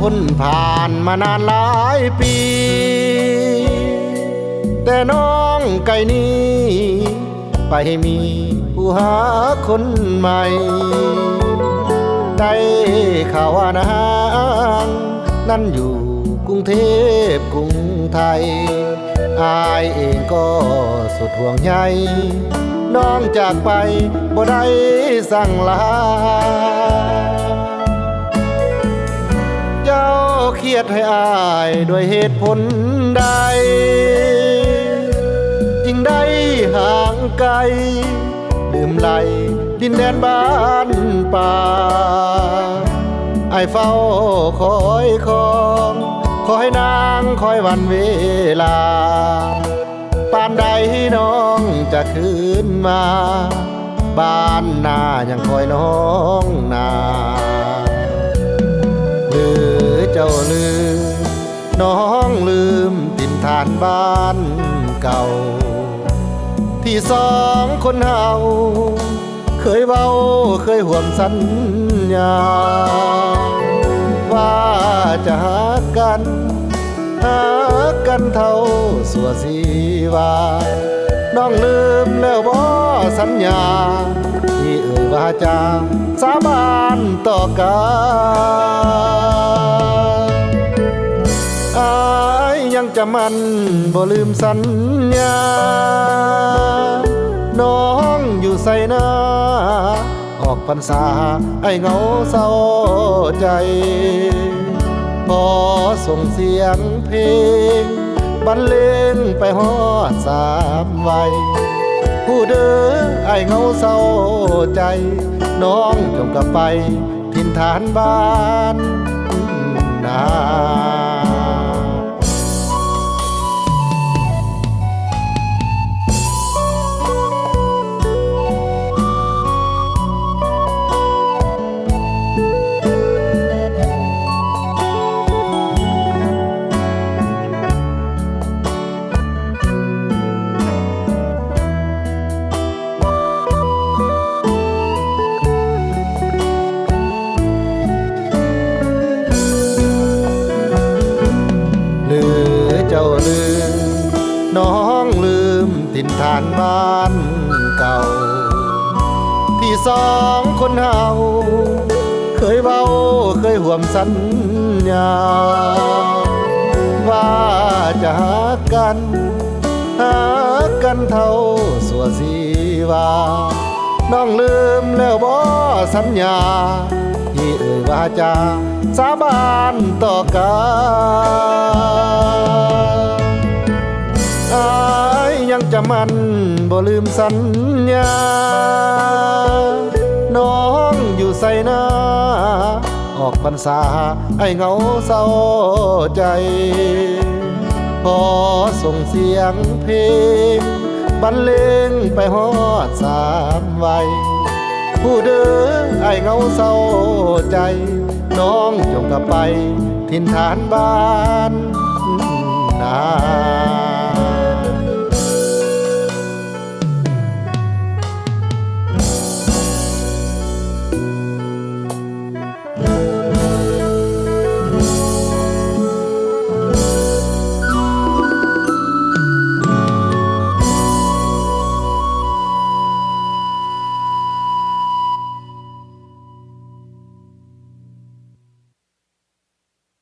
พ้นผ่านมานานหลายปีแต่น้องไก่นี้ไปมีผู้หาคนใหม่ได้ข่าวว่านางนั่นอยู่กรุงเทพกรุงไทยอายเองก็สุดห่วงใยน้องจากไปบ่ได้สั่งลาเจ้าเครียดให้อายด้วยเหตุผลใดจึงได้ห่างไกลลืมไหลดินแดนบ้านป่าไอ้เฝ้าคอยของขอให้นางคอยวันเวลาปานใดน้องจะคืนมาบ้านนายังคอยน้องนาหรือเจ้าลืมน้องลืมถิ่นฐานบ้านเก่าที่สองคนเฮาเคยเว้าเคยห่วงสัญญาว่าจะหากันเท่าสัวสีวาน้องลืมแล้วบ่สัญญาที่เอ่ยว่าจะสาบานต่อกันอายยังจะมันบ่ลืมสัญญาน้องอยู่ใส่นาออกพรรษาไอ้เหงาเศร้าใจพอส่งเสียงเพลงบรรเลงไปฮอดสามวัยผู้เด้อไอ้เหงาเศร้าใจน้องจงกลับไปถิ่นฐานบ้านนาเจ้าลืมน้องลืมถิ่นฐานบ้านเก่าที่สองคนเฮาเคยเว้าเคยห่วงสัญญาว่าจะหากันเท่าสัวสีวาน้องลืมแล้วบ่สัญญาที่เอ่ยว่าจะสาบานต่อกันอายยังจะมันบ่ลืมสัญญาน้องอยู่ใส่นาออกพรรษาไอ้เหงาเศร้าใจพอส่งเสียงเพลงบรรเลงไปฮอดสามวัยผู้เด้อไอ้เหงาเศร้าใจน้องจงกลับไปถิ่นฐานบ้านนา